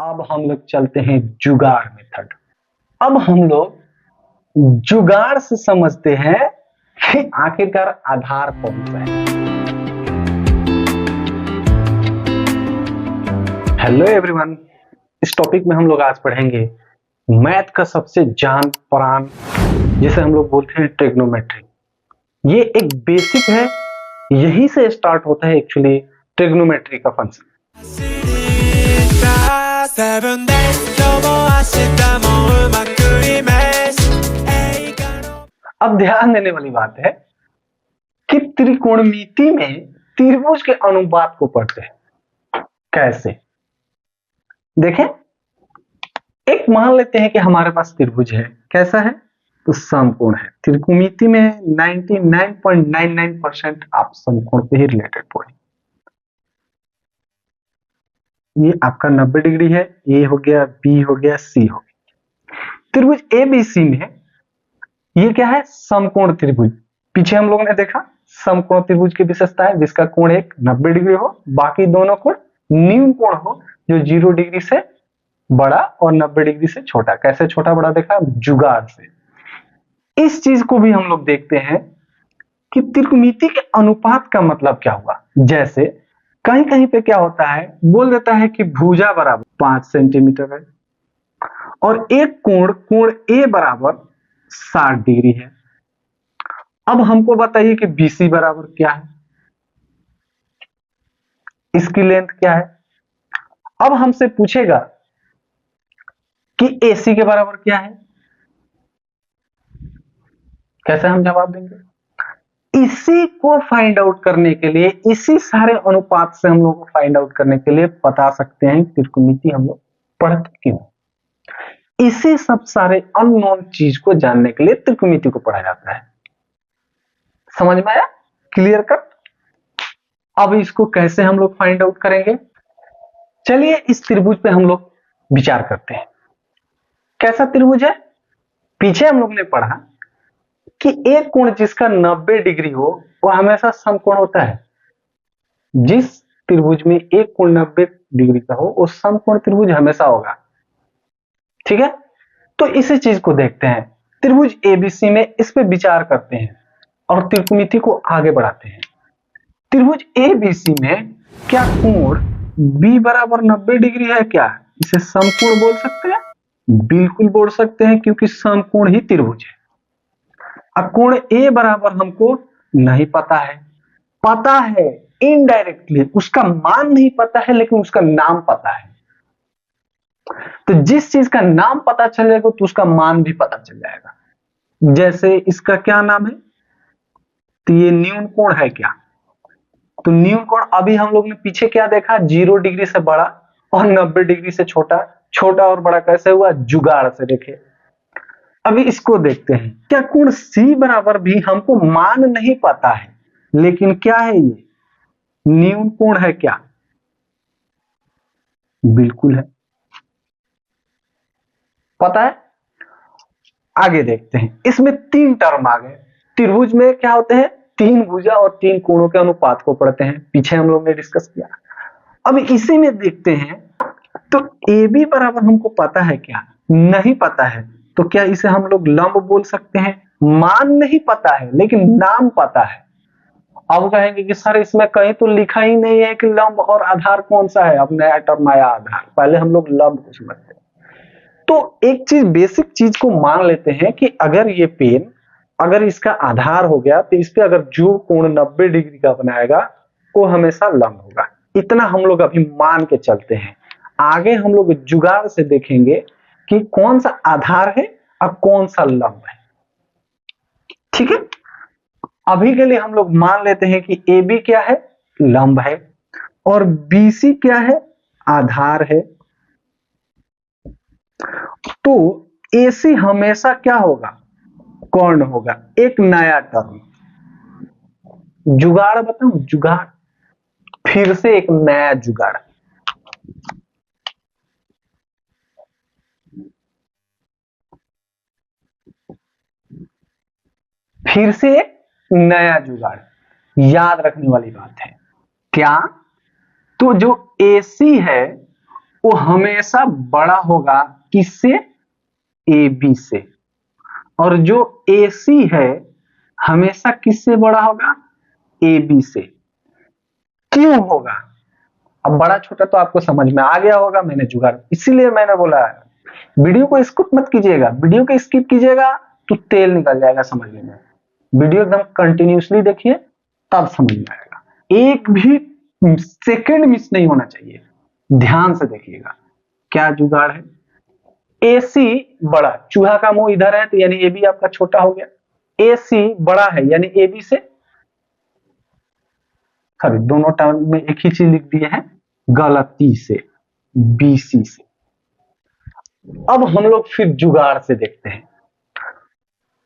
अब हम लोग चलते हैं जुगाड़ मेथड। अब हम लोग जुगाड़ से समझते हैं कि आखिरकार आधार कौन सा है। हेलो एवरीवन, इस टॉपिक में हम लोग आज पढ़ेंगे मैथ का सबसे जान प्राण, जिसे हम लोग बोलते हैं ट्रिग्नोमेट्री। ये एक बेसिक है, यहीं से स्टार्ट होता है एक्चुअली ट्रिग्नोमेट्री का फंक्शन। अब ध्यान देने वाली बात है कि त्रिकोणमिति में त्रिभुज के अनुपात को पढ़ते हैं। कैसे देखें, एक मान लेते हैं कि हमारे पास त्रिभुज है। कैसा है? तो समकोण है। त्रिकोणमिति में 99.99% आप समकोण पे ही रिलेटेड पढ़ें। ये आपका 90 डिग्री है, ए हो गया, बी हो गया, सी हो गया। त्रिभुज एबीसी में ये क्या है? समकोण त्रिभुज। पीछे हम लोगों ने देखा समकोण त्रिभुज की विशेषता है जिसका कोण एक 90 डिग्री हो, बाकी दोनों कोण न्यून कोण हो, जो 0 डिग्री से बड़ा और 90 डिग्री से छोटा। कैसे छोटा बड़ा देखा? जुगाड़ से। इस चीज को भी हम लोग देखते हैं कि त्रिकोणमिति के अनुपात का मतलब क्या हुआ। जैसे कहीं कहीं पे क्या होता है, बोल देता है कि भुजा बराबर 5 सेंटीमीटर है और एक कोण ए बराबर 60 डिग्री है। अब हमको बताइए कि बीसी बराबर क्या है, इसकी लेंथ क्या है। अब हमसे पूछेगा कि एसी के बराबर क्या है, कैसे हम जवाब देंगे? इसी को फाइंड आउट करने के लिए, इसी सारे अनुपात से हम लोग को फाइंड आउट करने के लिए बता सकते हैं त्रिकोणमिति हम लोग पढ़ते क्यों। इसी सब सारे अननोन चीज को जानने के लिए त्रिकोणमिति को पढ़ा जाता है। समझ में आया? Clear cut. अब इसको कैसे हम लोग फाइंड आउट करेंगे? चलिए इस त्रिभुज पे हम लोग विचार करते हैं। कैसा त्रिभुज है? पीछे हम लोग ने पढ़ा कि एक कोण जिसका 90 डिग्री हो वो हमेशा समकोण होता है। जिस त्रिभुज में एक कोण 90 डिग्री का हो वो समकोण त्रिभुज हमेशा होगा। ठीक है, तो इसी चीज को देखते हैं। त्रिभुज एबीसी में इस पे विचार करते हैं और त्रिकोणमिति को आगे बढ़ाते हैं। त्रिभुज एबीसी में क्या कोण बी बराबर 90 डिग्री है? क्या इसे समकोण बोल सकते हैं? बिल्कुल बोल सकते हैं, क्योंकि समकोण ही त्रिभुज है। अब कोण ए बराबर हमको नहीं पता है, पता है इनडायरेक्टली, उसका मान नहीं पता है लेकिन उसका नाम पता है। तो जिस चीज का नाम पता चल जाएगा तो उसका मान भी पता चल जाएगा। जैसे इसका क्या नाम है? तो ये न्यून कोण है क्या? तो न्यून कोण अभी हम लोग ने पीछे क्या देखा? 0 डिग्री से बड़ा और 90 डिग्री से छोटा। छोटा और बड़ा कैसे हुआ? जुगाड़ से देखे। अभी इसको देखते हैं। क्या कोण सी बराबर भी हमको मान नहीं पता है, लेकिन क्या है ये? न्यून कोण है क्या? बिल्कुल है, पता है। आगे देखते हैं। इसमें 3 टर्म आ गए। त्रिभुज में क्या होते हैं? 3 भुजा और 3 कोणों के अनुपात को पढ़ते हैं। पीछे हम लोग ने डिस्कस किया। अब इसी में देखते हैं तो ए बी बराबर हमको पता है क्या? नहीं पता है। तो क्या इसे हम लोग लंब बोल सकते हैं? मान नहीं पता है लेकिन नाम पता है। अब कहेंगे कि सर इसमें कहीं तो लिखा ही नहीं है कि लंब और आधार कौन सा है। अब नया टर्म आया आधार। पहले हम लोग लंब को समझते हैं। तो एक चीज, बेसिक चीज को मान लेते हैं कि अगर ये पेन, अगर इसका आधार हो गया तो इस पे अगर जो कोण 90 डिग्री का बनाएगा वो हमेशा लंब होगा। इतना हम लोग अभी मान के चलते हैं। आगे हम लोग जुगाड़ से देखेंगे कि कौन सा आधार है और कौन सा लंब है। ठीक है, अभी के लिए हम लोग मान लेते हैं कि ए बी क्या है? लंब है, और बी सी क्या है? आधार है। तो ए सी हमेशा क्या होगा? कर्ण होगा। एक नया टर्म, जुगाड़ बताऊं? जुगाड़, फिर से एक नया जुगाड़। फिर से एक नया जुगाड़। याद रखने वाली बात है क्या? तो जो AC है वो हमेशा बड़ा होगा किससे? ए बी से। और जो ए सी है हमेशा किससे बड़ा होगा? ए बी से। क्यों होगा? अब बड़ा छोटा तो आपको समझ में आ गया होगा, मैंने जुगाड़ इसीलिए मैंने बोला वीडियो को स्किप मत कीजिएगा, वीडियो को स्किप कीजिएगा तो तेल निकल जाएगा समझने में। वीडियो एकदम कंटिन्यूसली देखिए तब समझ में आएगा, एक भी सेकंड मिस नहीं होना चाहिए, ध्यान से देखिएगा। क्या जुगाड़ है? एसी बड़ा, चूहा का मुंह इधर है तो यानी ए बी आपका छोटा हो गया। एसी बड़ा है यानी ए बी से, सॉरी दोनों टर्म में एक ही चीज लिख दिए हैं गलती से, बीसी से। अब हम लोग फिर जुगाड़ से देखते हैं।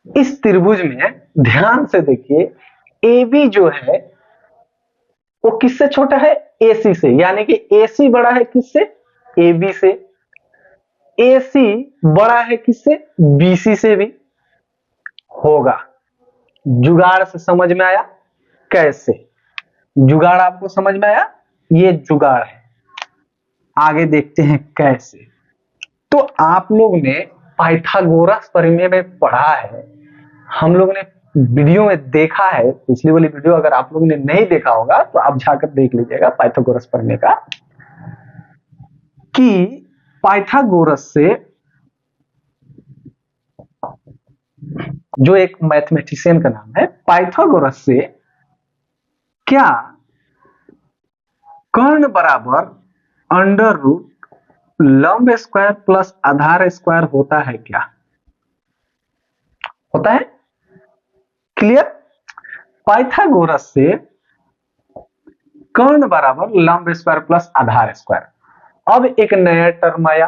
इस त्रिभुज में ध्यान से देखिए, ए बी जो है वो किससे छोटा है? एसी से, यानी कि एसी बड़ा है किससे? ए बी से। एसी बड़ा है किससे? बीसी से भी होगा। जुगाड़ से समझ में आया? कैसे? जुगाड़ आपको समझ में आया? ये जुगाड़ है। आगे देखते हैं कैसे। तो आप लोग ने पाइथागोरस प्रमेय में पढ़ा है, हम लोग ने वीडियो में देखा है, पिछली वाली वीडियो अगर आप लोगों ने नहीं देखा होगा तो आप जाकर देख लीजिएगा पाइथागोरस प्रमेय का, कि पाइथागोरस से जो एक मैथमेटिशियन का नाम है, पाइथागोरस से क्या कर्ण बराबर अंडर रूट लंब स्क्वायर प्लस आधार स्क्वायर होता है क्या? होता है? क्लियर? पाइथागोरस से कर्ण बराबर लंब स्क्वायर प्लस आधार स्क्वायर। अब एक नया टर्म आया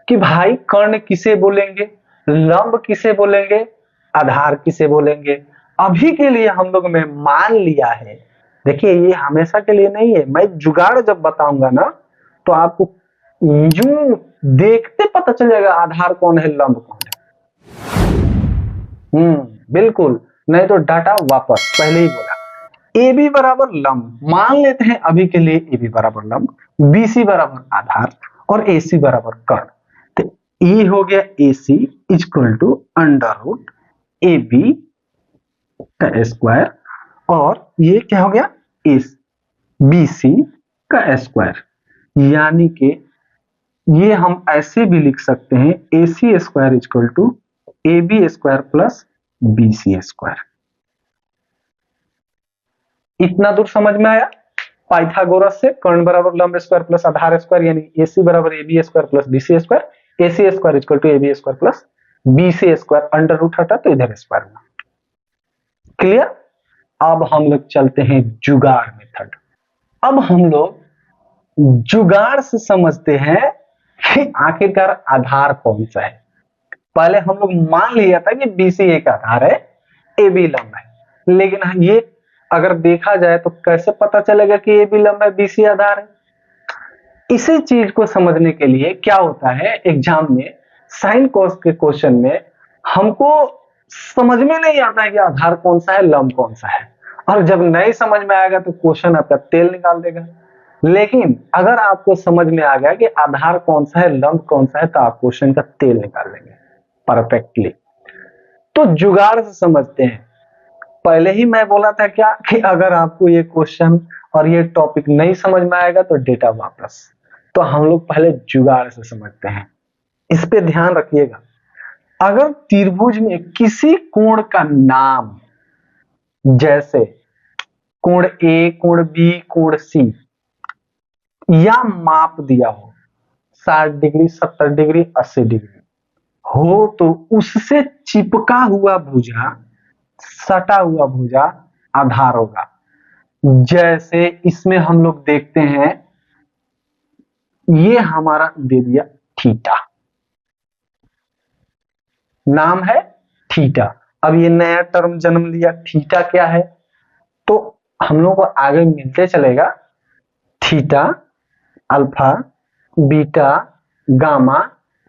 कि भाई कर्ण किसे बोलेंगे, लंब किसे बोलेंगे, आधार किसे बोलेंगे। अभी के लिए हम लोग ने मान लिया है, देखिए ये हमेशा के लिए नहीं है, मैं जुगाड़ जब बताऊंगा ना तो आपको यूं देखते पता चलेगा आधार कौन है लंब कौन है। बिल्कुल, नहीं तो डाटा वापस, पहले ही बोला ए बी बराबर लंब, मान लेते हैं अभी के लिए ए बी बराबर लंब, बी सी बराबर आधार और ए सी बराबर कर्ण। तो ये हो गया A C equal to under root A B का स्क्वायर, और ये क्या हो गया? एस बी सी का स्क्वायर। यानी कि ये हम ऐसे भी लिख सकते हैं A C square equal to A B square plus B C square. इतना दूर समझ में आया? पाइथागोरस से कर्ण बराबर लंब स्क्वायर प्लस आधार स्क्वायर यानी ए सी बराबर A B square plus B C square, A C square equal to A B square plus B C square, under root हटा तो इधर स्क्वायर हुआ। क्लियर? अब हम लोग चलते हैं जुगाड़ मेथड। अब हम लोग जुगाड़ से समझते हैं कि आखिरकार आधार कौन सा है। पहले हम लोग मान लिया था कि बीसी एक आधार है, ए बी लंब है, लेकिन ये अगर देखा जाए तो कैसे पता चलेगा कि ए बी लंब है बीसी आधार है? इसी चीज को समझने के लिए क्या होता है, एग्जाम में साइन कॉस के क्वेश्चन में हमको समझ में नहीं आता है कि आधार कौन सा है लंब कौन सा है, और जब नहीं समझ में आएगा तो क्वेश्चन आपका तेल निकाल देगा। लेकिन अगर आपको समझ में आ गया कि आधार कौन सा है लंब कौन सा है तो आप क्वेश्चन का तेल निकाल लेंगे परफेक्टली। तो जुगाड़ से समझते हैं। पहले ही मैं बोला था क्या कि अगर आपको ये क्वेश्चन और ये टॉपिक नहीं समझ में आएगा तो डेटा वापस। तो हम लोग पहले जुगाड़ से समझते हैं, इस पे ध्यान रखिएगा। अगर त्रिभुज में किसी कोण का नाम, जैसे कोण ए, कोण बी, कोण सी, या माप दिया हो 60 डिग्री, 70 डिग्री, 80 डिग्री हो, तो उससे चिपका हुआ भुजा, सटा हुआ भुजा आधार होगा। जैसे इसमें हम लोग देखते हैं, ये हमारा दे दिया थीटा, नाम है थीटा। अब ये नया टर्म जन्म लिया, थीटा क्या है? तो हम लोग को आगे मिलते चलेगा theta, alpha, beta, gamma,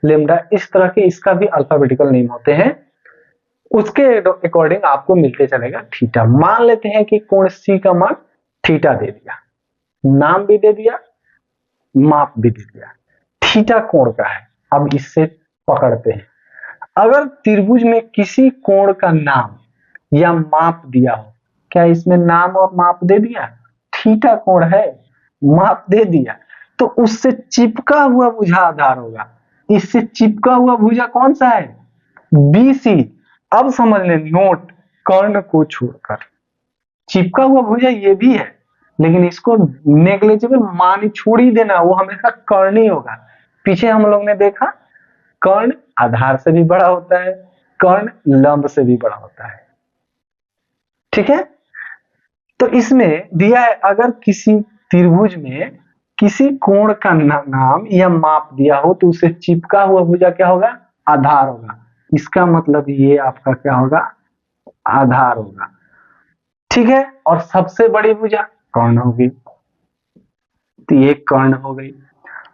lambda, इस तरह के इसका भी अल्फाबेटिकल नेम होते हैं, उसके अकॉर्डिंग आपको मिलते चलेगा थीटा। मान लेते हैं कि कोण सी का मान थीटा दे दिया, नाम भी दे दिया, माप भी दे दिया। थीटा कोण का है। अब इससे पकड़ते हैं, अगर त्रिभुज में किसी कोण का नाम या माप दिया हो, क्या इसमें नाम और माप दे दिया? थीटा कोण है, माप दे दिया, तो उससे चिपका हुआ भुजा आधार होगा। इससे चिपका हुआ भुजा कौन सा है? BC। अब समझ लें, नोट, कर्ण को छोड़कर चिपका हुआ भुजा ये भी है, लेकिन इसको नेग्लिजिबल मान छोड़ ही देना, वो हमेशा कर्ण ही होगा। पीछे हम लोग ने देखा कर्ण आधार से भी बड़ा होता है, कर्ण लंब से भी बड़ा होता है। ठीक है, तो इसमें दिया है, अगर किसी त्रिभुज में किसी कोण का नाम या माप दिया हो तो उसे चिपका हुआ भुजा क्या होगा? आधार होगा। इसका मतलब ये आपका क्या होगा? आधार होगा। ठीक है, और सबसे बड़ी भुजा कर्ण होगी, तो ये कर्ण हो गई।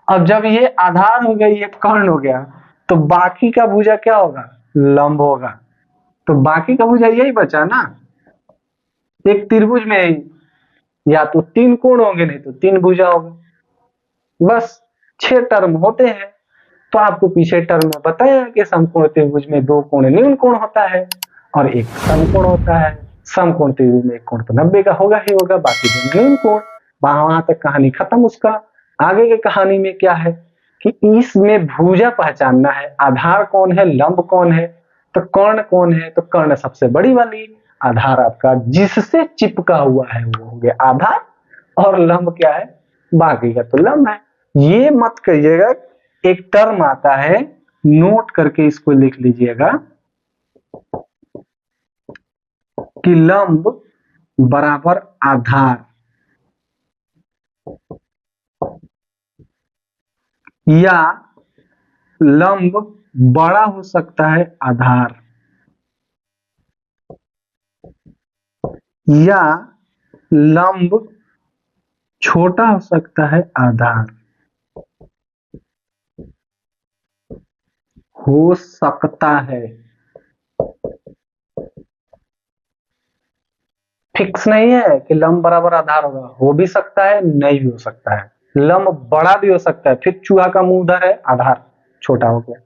अब जब ये आधार हो गई, ये कर्ण हो गया, तो बाकी का भुजा क्या होगा? लंब होगा। तो बाकी का भुजा यही बचा ना, एक त्रिभुज में या तो 3 कोण होंगे, नहीं तो 3 भुजा होगा। बस 6 टर्म होते हैं। तो आपको पीछे टर्म में बताया कि समकोण त्रिभुज में 2 कोण न्यून कोण होता है और एक समकोण होता है। समकोण त्रिभुज में एक कोण तो 90 का होगा ही होगा, बाकी 2 न्यून कोण। वहां तक कहानी खत्म। उसका आगे की कहानी में क्या है कि इसमें भुजा पहचानना है, आधार कौन है, लंब कौन है, तो कर्ण कौन है, तो कर्ण सबसे बड़ी वाली, आधार आपका जिससे चिपका हुआ है वो हो गया आधार, और लंब क्या है? बाकी का तो लंब है। ये मत करिएगा, एक टर्म आता है, नोट करके इसको लिख लीजिएगा कि लंब बराबर आधार, या लंब बड़ा हो सकता है आधार, या लंब छोटा हो सकता है आधार। हो सकता है, फिक्स नहीं है कि लंब बराबर आधार होगा। हो भी सकता है, नहीं भी हो सकता है। लंब बड़ा भी हो सकता है, फिर चूहा का मुंह उधर है, आधार छोटा हो गया।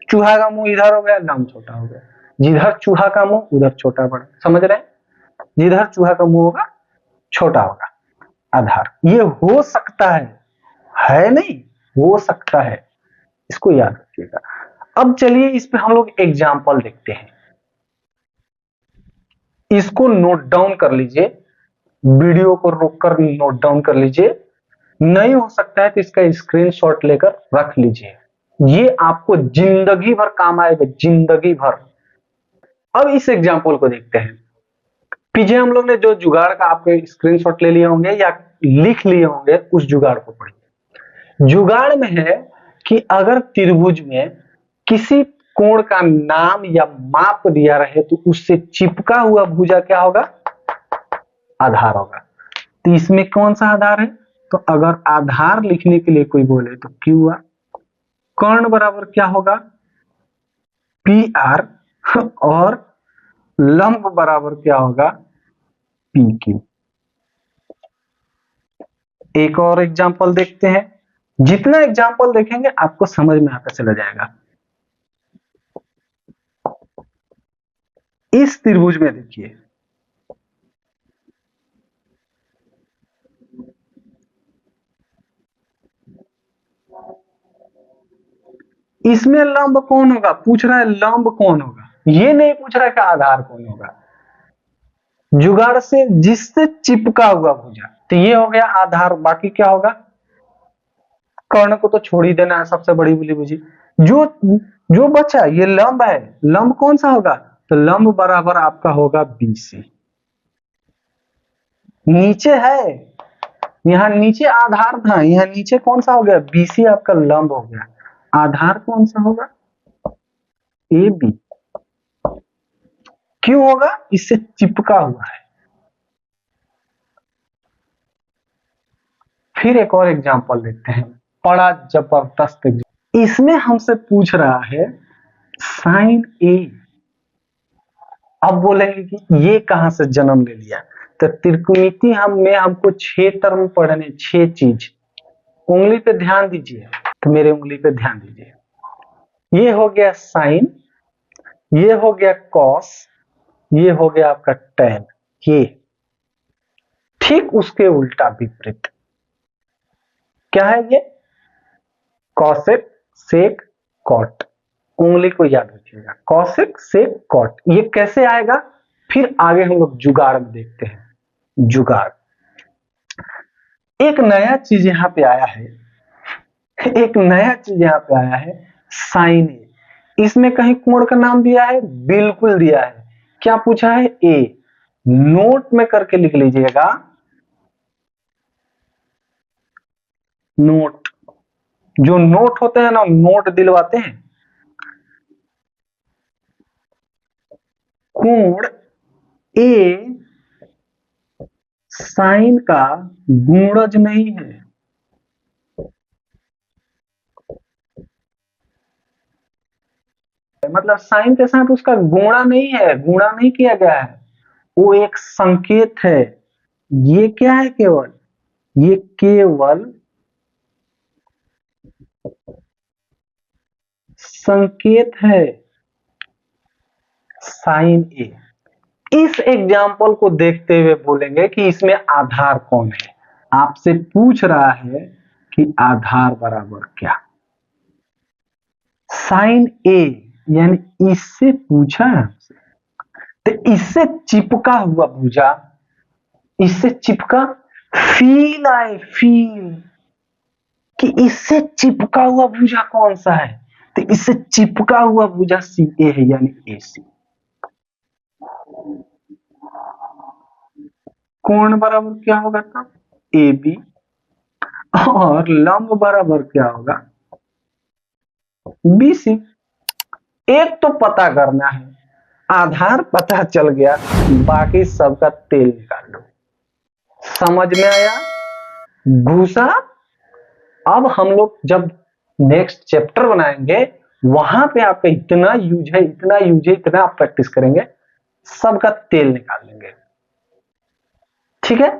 चूहा का मुंह इधर हो गया, लंब छोटा हो गया। जिधर चूहा का मुंह उधर छोटा बड़ा, समझ रहे हैं? जिधर चूहा का मुंह होगा छोटा होगा आधार। ये हो सकता है नहीं, हो सकता है, इसको याद रखिएगा। अब चलिए इस पे हम लोग एग्जाम्पल देखते हैं। इसको नोट डाउन कर लीजिए, वीडियो को रोककर नोट डाउन कर लीजिए। नहीं हो सकता है तो इसका स्क्रीनशॉट लेकर रख लीजिए, ये आपको जिंदगी भर काम आएगा, जिंदगी भर। अब इस एग्जाम्पल को देखते हैं। पीछे हम लोग ने जो जुगाड़ का आपके स्क्रीनशॉट ले लिए होंगे या लिख लिए होंगे, उस जुगाड़ को पढ़िए। जुगाड़ में है कि अगर त्रिभुज में किसी कोण का नाम या माप दिया रहे तो उससे चिपका हुआ भुजा क्या होगा? आधार होगा। तो इसमें कौन सा आधार है? तो अगर आधार लिखने के लिए कोई बोले तो Q R। कर्ण बराबर क्या होगा? PR। और लंब बराबर क्या होगा? PQ। एक और एग्जांपल देखते हैं। जितना एग्जांपल देखेंगे आपको समझ में आता चला जाएगा। इस त्रिभुज में देखिए, इसमें लंब कौन होगा? पूछ रहा है लंब कौन होगा, ये नहीं पूछ रहा है कि आधार कौन होगा। जुगाड़ से जिससे चिपका हुआ भुजा, तो ये हो गया आधार। बाकी क्या होगा? कर्ण को तो छोड़ ही देना है, सबसे बड़ी वाली भुजी। जो जो बचा ये लंब है, लंब कौन सा होगा? तो लंब बराबर आपका होगा BC। नीचे है, यहाँ नीचे आधार था, यहाँ नीचे कौन सा हो गया? BC आपका लंब हो गया। आधार कौन सा होगा? AB। क्यों होगा? इससे चिपका हुआ है। फिर एक और एग्जांपल देखते हैं, बड़ा जबरदस्त एग्जांपल। इसमें हमसे पूछ रहा है sin A। अब बोलेंगे कि ये कहां से जन्म ले लिया? तो त्रिकोणमिति में हमको 6 टर्म पढ़ने, 6 चीज। उंगली पे ध्यान दीजिए, तो मेरे उंगली पे ध्यान दीजिए, ये हो गया साइन, ये हो गया कॉस, ये हो गया आपका टैन। ये ठीक उसके उल्टा विपरीत क्या है? ये कॉसेक सेक कॉट। उंगली को याद रखिएगा, कॉसेक सेक कॉट। ये कैसे आएगा फिर आगे हम लोग जुगाड़ में देखते हैं। जुगाड़, एक नया चीज यहां पे आया है, एक नया चीज यहां पे आया है, साइन ए। इसमें कहीं कोण का नाम दिया है? बिल्कुल दिया है। क्या पूछा है? ए। नोट में करके लिख लीजिएगा, नोट। जो नोट होते हैं ना, नोट दिलवाते हैं। कोण ए साइन का गुणज नहीं है। मतलब साइन के साथ उसका गुणा नहीं है, गुणा नहीं किया गया है, वो एक संकेत है। ये क्या है? केवल, ये केवल संकेत है, साइन ए। इस एग्जाम्पल को देखते हुए बोलेंगे कि इसमें आधार कौन है। आपसे पूछ रहा है कि आधार बराबर क्या? साइन ए, यानी इससे पूछा है हमसे, तो इससे चिपका हुआ भुजा, इससे चिपका, फील आए, फील कि इससे चिपका हुआ भुजा कौन सा है, तो इससे चिपका हुआ भुजा सी ए है, यानी ए सी। कोण बराबर क्या होगा तब? A B. और लंब बराबर क्या होगा? B C. एक तो पता करना है, आधार पता चल गया, बाकी सबका तेल निकाल लो। समझ में आया? घुसा। अब हम लोग जब नेक्स्ट चैप्टर बनाएंगे, वहां पे आपका इतना यूज है, इतना यूज है, इतना आप प्रैक्टिस करेंगे, सबका तेल निकाल लेंगे। ठीक है।